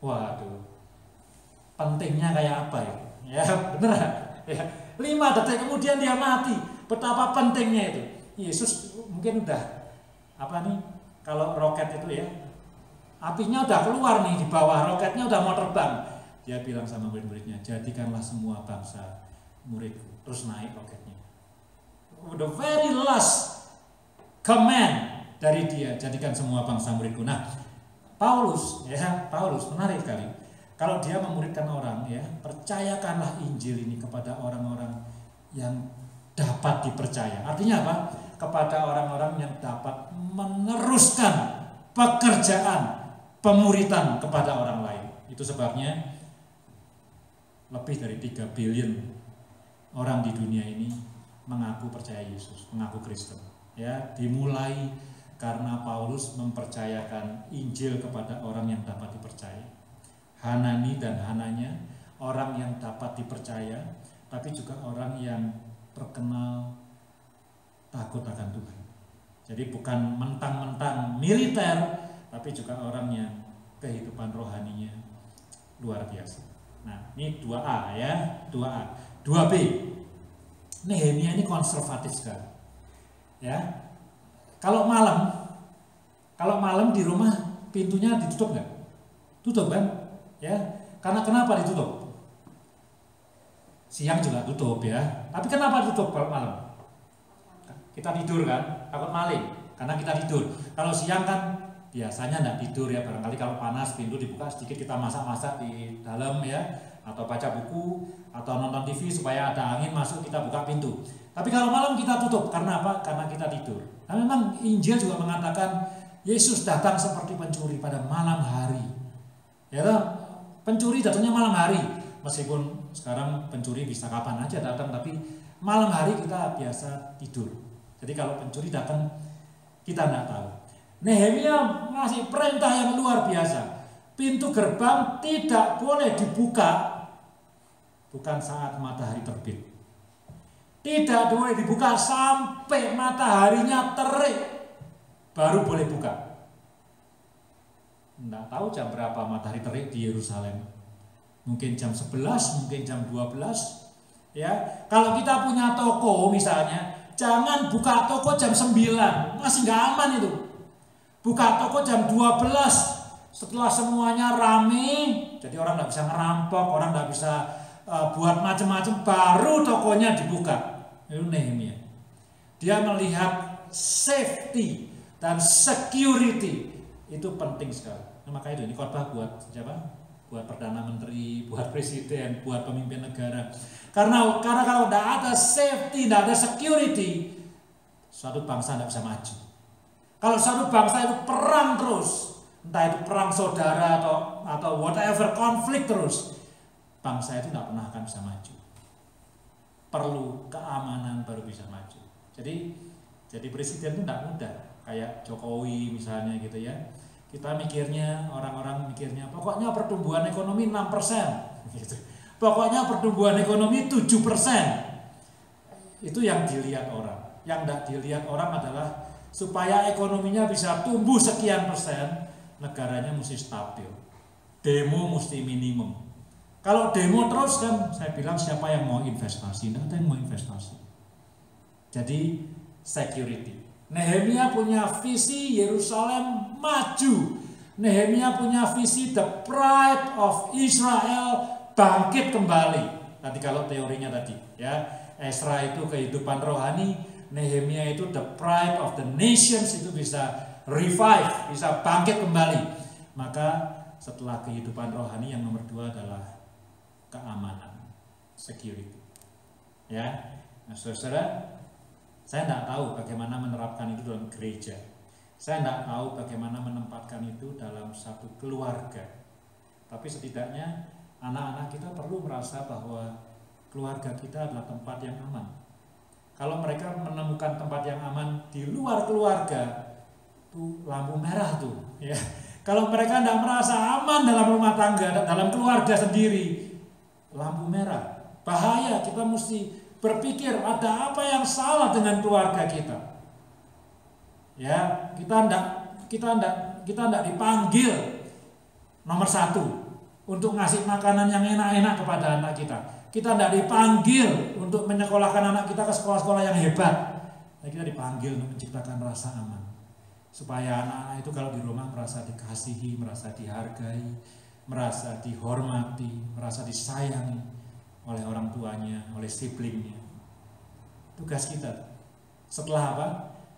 Speaker 1: Waduh, pentingnya kayak apa ya? Ya beneran. Ya, 5 detik kemudian dia mati. Betapa pentingnya itu. Yesus mungkin udah kalau roket itu ya, apinya udah keluar nih di bawah, roketnya udah mau terbang. Dia bilang sama murid-muridnya, jadikanlah semua bangsa muridku. Terus naik roketnya. The very last command dari dia, jadikan semua bangsa muridku. Nah, Paulus menarik sekali. Kalau dia memuridkan orang, ya, percayakanlah Injil ini kepada orang-orang yang dapat dipercaya. Artinya apa? kepada orang-orang yang dapat meneruskan pekerjaan pemuritan kepada orang lain. Itu sebabnya lebih dari 3 billion orang di dunia ini mengaku percaya Yesus, mengaku Kristen. Ya, dimulai karena Paulus mempercayakan Injil kepada orang yang dapat dipercaya. Hanani dan Hananya, orang yang dapat dipercaya, tapi juga orang yang terkenal takut akan Tuhan. Jadi bukan mentang-mentang militer, tapi juga orang yang kehidupan rohaninya luar biasa. Nah, ini 2A ya, 2A. 2B. Nehemia ini konservatif sekali. Ya. Kalau malam di rumah pintunya ditutup nggak? Tutup kan? Ya. Karena kenapa ditutup? Siang juga tutup ya. Tapi kenapa tutup kalau malam? Kita tidur kan, takut maling. Karena kita tidur. Kalau siang kan biasanya enggak tidur ya, barangkali kalau panas pintu dibuka sedikit, kita masak-masak di dalam ya, atau baca buku atau nonton TV supaya ada angin masuk, kita buka pintu. Tapi kalau malam kita tutup, karena apa? Karena kita tidur. Nah, memang Injil juga mengatakan Yesus datang seperti pencuri pada malam hari. Ya, pencuri datangnya malam hari. Meskipun sekarang pencuri bisa kapan aja datang, tapi malam hari kita biasa tidur. Jadi kalau pencuri datang kita enggak tahu. Nehemia ngasih perintah yang luar biasa. Pintu gerbang tidak boleh dibuka bukan saat matahari terbit. Tidak boleh dibuka sampai mataharinya terik, baru boleh buka. Nggak tahu jam berapa matahari terik di Yerusalem. Mungkin jam 11, mungkin jam 12. Ya, kalau kita punya toko misalnya, jangan buka toko jam 9, masih nggak aman itu. Buka toko jam 12 setelah semuanya rame, jadi orang nggak bisa ngerampok, orang nggak bisa buat macam-macam, baru tokonya dibuka. Itu Nehemia. Dia melihat safety dan security itu penting sekali. Nah, maka itu ini khotbah buat siapa? Buat perdana menteri, buat presiden, buat pemimpin negara. Karena kalau tidak ada safety, tidak ada security, suatu bangsa tidak bisa maju. Kalau satu bangsa itu perang terus, entah itu perang saudara atau whatever, konflik terus, bangsa itu tidak pernah akan bisa maju. Perlu keamanan baru bisa maju. Jadi presiden itu tidak mudah, kayak Jokowi misalnya gitu ya. Kita mikirnya, orang-orang mikirnya, pokoknya pertumbuhan ekonomi 6%, gitu. Pokoknya pertumbuhan ekonomi 7%. Itu yang dilihat orang. Yang tidak dilihat orang adalah supaya ekonominya bisa tumbuh sekian persen, negaranya mesti stabil. Demo mesti minimum. Kalau demo terus kan, saya bilang siapa yang mau investasi? Tidak ada yang mau investasi. Jadi security. Nehemia punya visi Yerusalem maju. Nehemia punya visi the pride of Israel bangkit kembali. Tadi kalau teorinya tadi, ya, Ezra itu kehidupan rohani, Nehemia itu the pride of the nations, itu bisa revive, bisa bangkit kembali. Maka setelah kehidupan rohani yang nomor 2 adalah keamanan, security. Ya, nah, saudara, saya tidak tahu bagaimana menerapkan itu dalam gereja. Saya tidak tahu bagaimana menempatkan itu dalam satu keluarga. Tapi setidaknya anak-anak kita perlu merasa bahwa keluarga kita adalah tempat yang aman. Kalau mereka menemukan tempat yang aman di luar keluarga, itu lampu merah tuh. Ya. Kalau mereka tidak merasa aman dalam rumah tangga, dalam keluarga sendiri, lampu merah. Bahaya, kita mesti berpikir ada apa yang salah dengan keluarga kita. Ya, kita tidak dipanggil nomor 1 untuk ngasih makanan yang enak-enak kepada anak kita. Kita tidak dipanggil untuk menyekolahkan anak kita ke sekolah-sekolah yang hebat. Nah, kita dipanggil untuk menciptakan rasa aman. Supaya anak-anak itu kalau di rumah merasa dikasihi, merasa dihargai, merasa dihormati, merasa disayangi oleh orang tuanya, oleh siblingnya. Tugas kita. Setelah apa?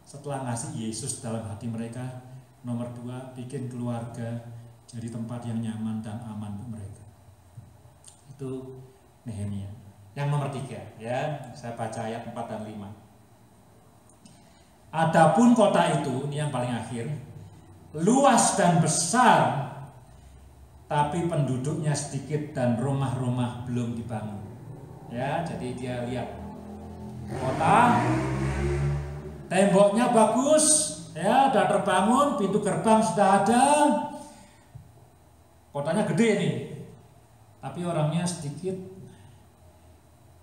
Speaker 1: Setelah ngasih Yesus dalam hati mereka, nomor 2, bikin keluarga jadi tempat yang nyaman dan aman untuk mereka. Itu Nehemia. Yang nomor 3, ya, saya baca ayat 4 dan 5. Adapun kota itu, ini yang paling akhir, luas dan besar, tapi penduduknya sedikit dan rumah-rumah belum dibangun. Ya, jadi dia lihat kota, temboknya bagus, ya, sudah terbangun, pintu gerbang sudah ada, kotanya gede nih, tapi orangnya sedikit,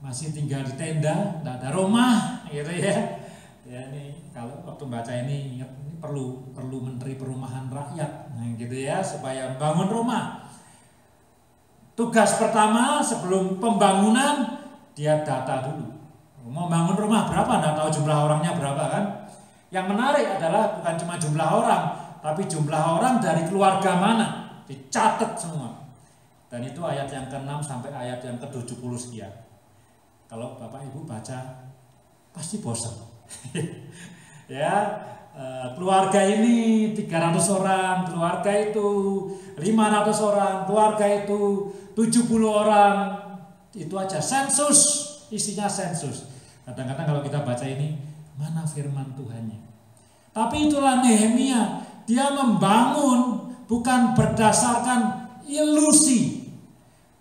Speaker 1: masih tinggal di tenda, tidak ada rumah, gitu ya. Ya, ini kalau waktu baca ini ingat, ini perlu Menteri Perumahan Rakyat, nah, gitu ya, supaya bangun rumah. Tugas pertama sebelum pembangunan, dia data dulu. Mau bangun rumah berapa, nggak tahu jumlah orangnya berapa kan. Yang menarik adalah bukan cuma jumlah orang, tapi jumlah orang dari keluarga mana, dicatat semua. Dan itu ayat yang ke-6 sampai ayat yang ke-70 sekian. Kalau Bapak Ibu baca, pasti bosan. Ya, keluarga ini 300 orang, keluarga itu 500 orang, keluarga itu 70 orang, itu aja sensus, isinya sensus. Kadang-kadang kalau kita baca ini, mana firman Tuhannya? Tapi itulah Nehemia, dia membangun bukan berdasarkan ilusi,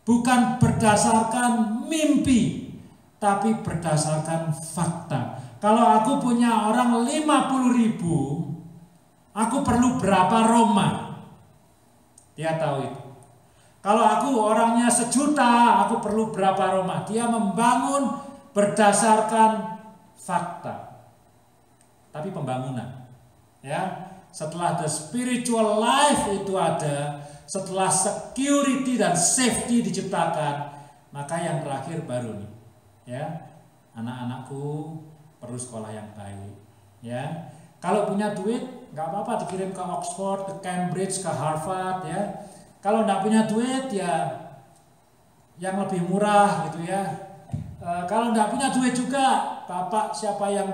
Speaker 1: bukan berdasarkan mimpi, tapi berdasarkan fakta. Kalau aku punya orang 50.000, aku perlu berapa rumah? Dia tahu itu. Kalau aku orangnya 1.000.000, aku perlu berapa rumah? Dia membangun berdasarkan fakta. Tapi pembangunan, ya. Setelah the spiritual life itu ada, setelah security dan safety diciptakan, maka yang terakhir baru nih, ya. Anak-anakku perlu sekolah yang baik, ya. Kalau punya duit nggak apa-apa dikirim ke Oxford, ke Cambridge, ke Harvard, ya. Kalau nggak punya duit ya yang lebih murah gitu ya. Kalau nggak punya duit juga, bapak siapa yang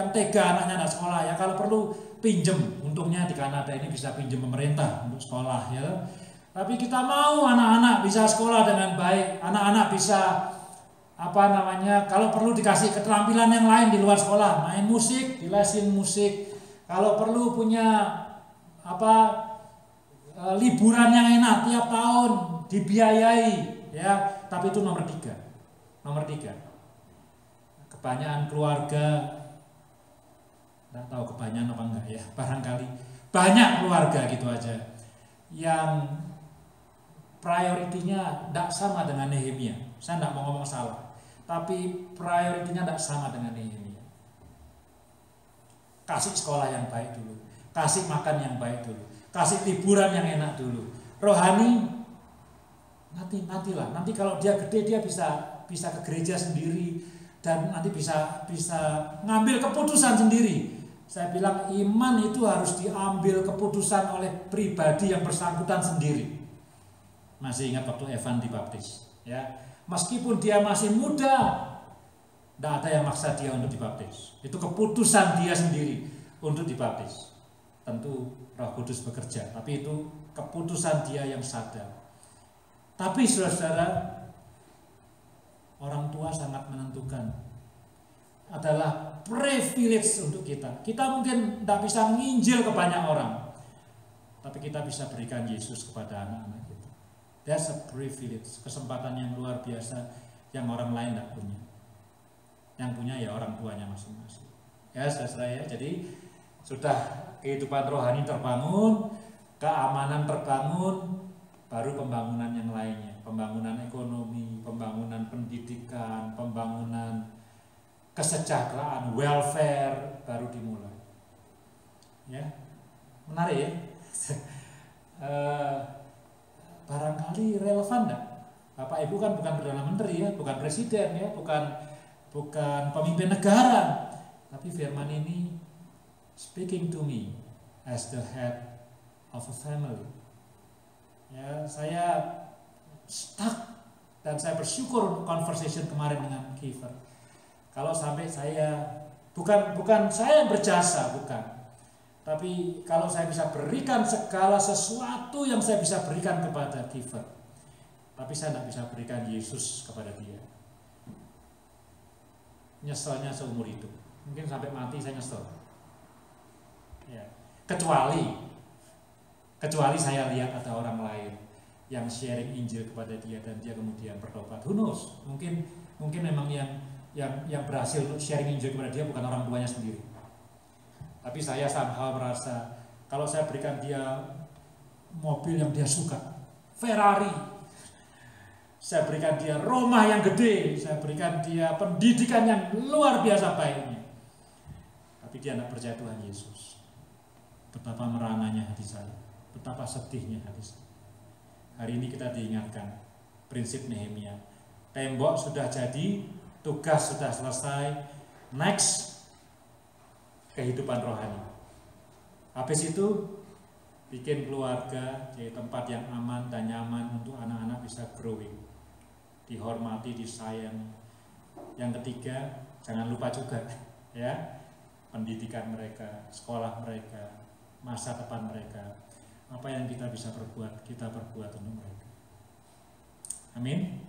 Speaker 1: tega anaknya nggak sekolah ya. Kalau perlu pinjem, untungnya di Kanada ini bisa pinjem pemerintah untuk sekolah ya. Tapi kita mau anak-anak bisa sekolah dengan baik, anak-anak bisa kalau perlu dikasih keterampilan yang lain di luar sekolah, main musik, dilesin musik. Kalau perlu punya liburan yang enak tiap tahun dibiayai, ya. Tapi itu nomor 3. Kebanyakan keluarga, nggak tahu kebanyakan apa enggak ya, barangkali banyak keluarga gitu aja yang prioritinya tidak sama dengan Nehemia. Saya tidak mau ngomong salah, tapi prioritinya tidak sama dengan Nehemia. Kasih sekolah yang baik dulu, kasih makan yang baik dulu, kasih liburan yang enak dulu. Rohani nantilah. Nanti kalau dia gede dia bisa ke gereja sendiri dan nanti bisa ngambil keputusan sendiri. Saya bilang iman itu harus diambil keputusan oleh pribadi yang bersangkutan sendiri. Masih ingat waktu Evan dibaptis, ya. Meskipun dia masih muda, tidak ada yang maksa dia untuk dibaptis. Itu keputusan dia sendiri untuk dibaptis. Tentu Roh Kudus bekerja, tapi itu keputusan dia yang sadar. Tapi saudara-saudara, orang tua sangat menentukan. Adalah privilege untuk kita. Kita mungkin tidak bisa nginjil ke banyak orang, tapi kita bisa berikan Yesus kepada anak-anak kita. That's a privilege, kesempatan yang luar biasa yang orang lain tidak punya. Yang punya ya orang tuanya masing-masing. Ya saudara ya, jadi sudah kehidupan rohani terbangun, keamanan terbangun, baru pembangunan yang lainnya, pembangunan ekonomi, pembangunan pendidikan, pembangunan kesejahteraan, welfare baru dimulai. Ya, menarik ya. Barangkali relevan enggak? Bapak Ibu kan bukan Perdana Menteri ya, bukan presiden ya, bukan pemimpin negara. Tapi firman ini speaking to me as the head of a family. Ya, saya stuck dan saya bersyukur conversation kemarin dengan Kiefer. Kalau sampai saya bukan saya yang berjasa, bukan. Tapi kalau saya bisa berikan segala sesuatu yang saya bisa berikan kepada Kiefer, tapi saya tidak bisa berikan Yesus kepada dia. Nyeselnya seumur hidup. Mungkin sampai mati saya nyesel. Ya. Kecuali saya lihat ada orang lain yang sharing Injil kepada dia dan dia kemudian bertobat. Who knows? Mungkin memang yang berhasil untuk sharing Injil kepada dia bukan orang tuanya sendiri. Tapi saya somehow merasa kalau saya berikan dia mobil yang dia suka, Ferrari, saya berikan dia rumah yang gede, saya berikan dia pendidikan yang luar biasa baiknya, tapi dia tidak percaya Tuhan Yesus, betapa merananya hati saya, betapa sedihnya hati saya. Hari ini kita diingatkan prinsip Nehemia. Tembok sudah jadi, tugas sudah selesai, next kehidupan rohani. Habis itu bikin keluarga jadi tempat yang aman dan nyaman untuk anak-anak bisa growing, dihormati, disayang. Yang ketiga, jangan lupa juga ya, pendidikan mereka, sekolah mereka, masa depan mereka. Apa yang kita bisa perbuat, kita perbuat untuk mereka. Amin.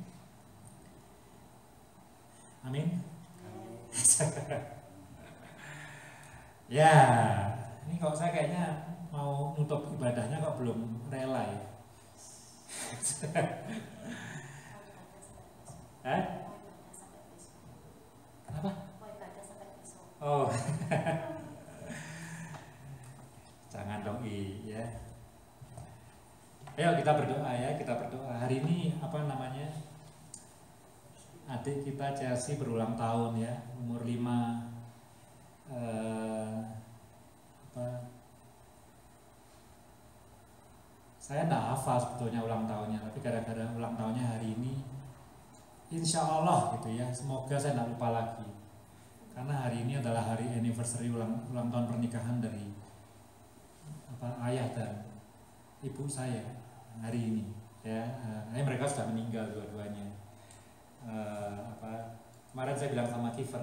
Speaker 1: Amin. Ya, ini kok saya kayaknya mau nutup ibadahnya kok belum rela ya. Kenapa? Oh. Jangan dong ya. Ayo kita berdoa ya, kita berdoa. Hari ini adik kita Chelsea berulang tahun ya, umur 5. Saya enggak hafal sebetulnya ulang tahunnya, tapi gara-gara ulang tahunnya hari ini, insya Allah gitu ya, semoga saya enggak lupa lagi. Karena hari ini adalah hari anniversary ulang tahun pernikahan dari ayah dan ibu saya hari ini ya. Mereka sudah meninggal dua-duanya. Kemarin saya bilang sama Kiefer,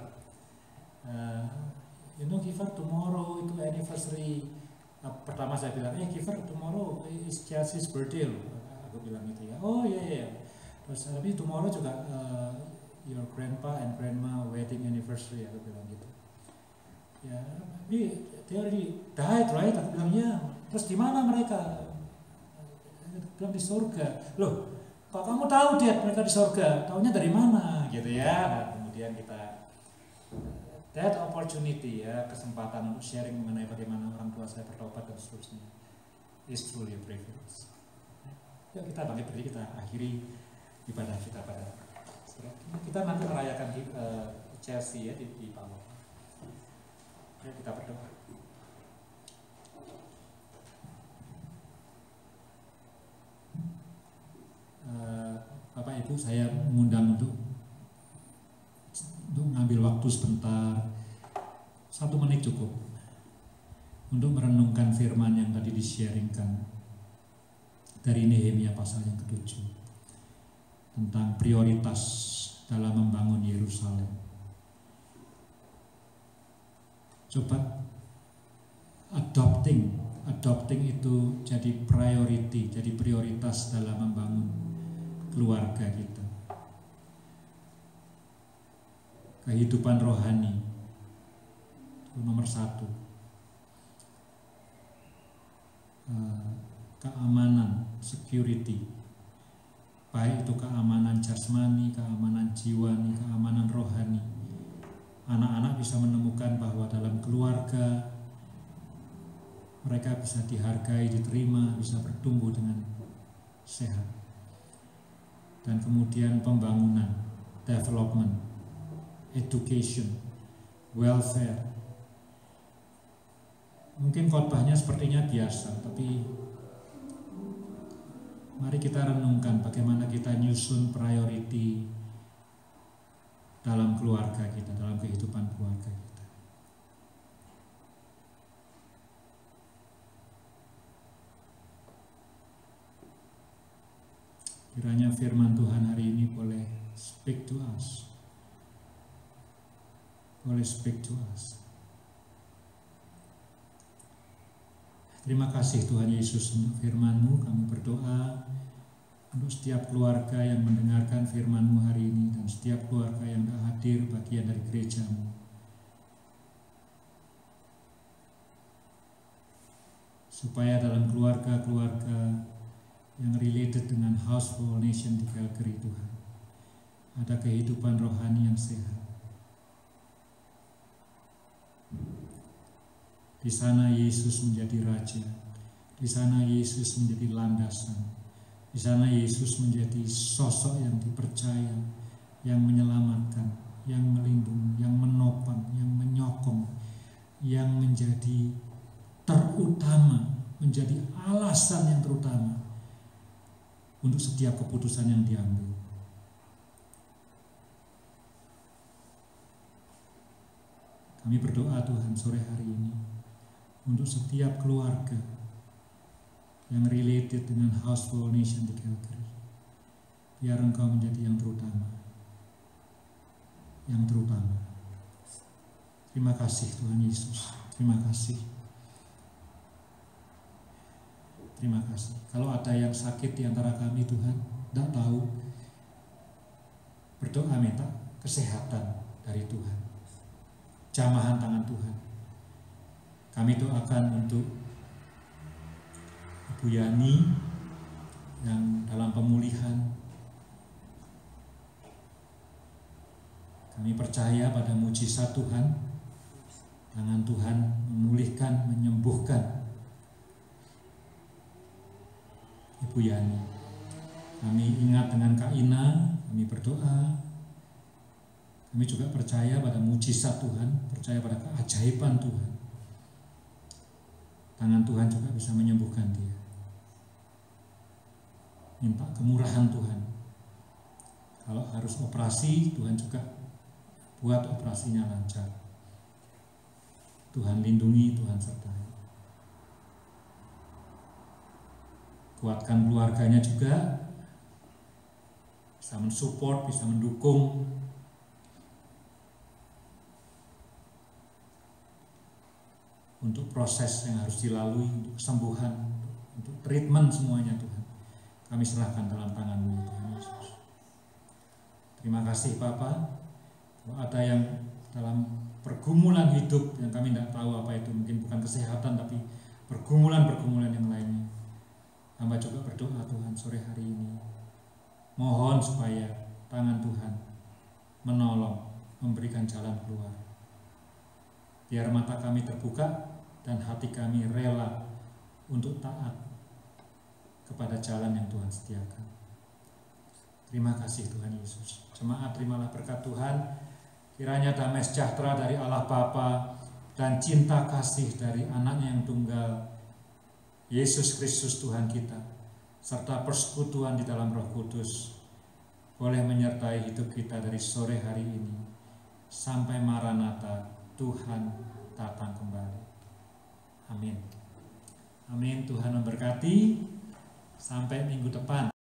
Speaker 1: Kiefer, tomorrow itu anniversary. Pertama saya bilang, Kiefer, tomorrow is Chelsea's birthday loh. Aku bilang gitu ya. Oh iya. Terus tapi tomorrow juga your grandpa and grandma wedding anniversary, aku bilang gitu. Ya, tapi they already died, right? Aku bilang ya. Terus di mana mereka? Bilang di surga. Loh, kok kamu tahu dia mereka di surga? Taunya dari mana? Gitu ya. Nah, kemudian kita that opportunity ya, kesempatan untuk sharing mengenai bagaimana orang tua saya bertobat dan seterusnya is truly a privilege. Yuk kita bangkit berdiri, kita akhiri ibadah kita pada kita nanti merayakan Chelsea ya di bawah. Yuk kita berdoa. Bapak Ibu, saya mengundang untuk mengambil waktu sebentar, 1 menit cukup, untuk merenungkan firman yang tadi di-sharingkan dari Nehemia pasal yang ke-7 tentang prioritas dalam membangun Yerusalem. Coba adopting itu jadi priority, jadi prioritas dalam membangun keluarga kita. Kehidupan rohani itu nomor 1. Keamanan, security, baik itu keamanan jasmani, keamanan jiwani, keamanan rohani. Anak-anak bisa menemukan bahwa dalam keluarga mereka bisa dihargai, diterima, bisa bertumbuh dengan sehat. Dan kemudian pembangunan, development, education, welfare. Mungkin khotbahnya sepertinya biasa, tapi mari kita renungkan bagaimana kita nyusun priority dalam keluarga kita, dalam kehidupan keluarga kita. Kiranya firman Tuhan hari ini boleh speak to us. Boleh speak to us. Terima kasih Tuhan Yesus untuk firman-Mu. Kami berdoa untuk setiap keluarga yang mendengarkan firman-Mu hari ini dan setiap keluarga yang hadir bagian dari gereja-Mu. supaya dalam keluarga-keluarga yang related dengan House for All Nation di Calgary, Tuhan, ada kehidupan rohani yang sehat. Di sana Yesus menjadi Raja, di sana Yesus menjadi landasan, di sana Yesus menjadi sosok yang dipercaya, yang menyelamatkan, yang melindungi, yang menopang, yang menyokong, yang menjadi terutama, menjadi alasan yang terutama untuk setiap keputusan yang diambil. Kami berdoa Tuhan sore hari ini untuk setiap keluarga yang related dengan House for All Nation di Calgary. Biar Engkau menjadi yang terutama. Yang terutama. Terima kasih Tuhan Yesus. Terima kasih. Terima kasih. Kalau ada yang sakit di antara kami Tuhan, tidak tahu, berdoa minta kesehatan dari Tuhan. Jamahan tangan Tuhan. Kami doakan untuk Ibu Yani yang dalam pemulihan. Kami percaya pada mujizat Tuhan. Tangan Tuhan memulihkan, menyembuhkan Ibu Yani. Kami ingat dengan Kak Ina, kami berdoa. Kami juga percaya pada mujizat Tuhan, percaya pada keajaiban Tuhan. Tangan Tuhan juga bisa menyembuhkan dia. Minta kemurahan Tuhan. Kalau harus operasi, Tuhan juga buat operasinya lancar. Tuhan lindungi, Tuhan sertai. Kuatkan keluarganya juga, bisa mensupport, bisa mendukung. Untuk proses yang harus dilalui, untuk kesembuhan, untuk treatment semuanya Tuhan. Kami serahkan dalam tangan-Mu Tuhan Yesus. Terima kasih Bapa. Kalau ada yang dalam pergumulan hidup yang kami tidak tahu apa itu, mungkin bukan kesehatan tapi pergumulan-pergumulan yang lainnya, hamba juga berdoa Tuhan sore hari ini. Mohon supaya tangan Tuhan menolong, memberikan jalan keluar. Biar mata kami terbuka dan hati kami rela untuk taat kepada jalan yang Tuhan sediakan. Terima kasih Tuhan Yesus. Jemaat, terimalah berkat Tuhan. Kiranya damai sejahtera dari Allah Bapa dan cinta kasih dari Anaknya yang tunggal, Yesus Kristus Tuhan kita, serta persekutuan di dalam Roh Kudus boleh menyertai hidup kita dari sore hari ini sampai Maranatha, Tuhan datang kembali. Amin. Amin. Tuhan memberkati. Sampai minggu depan.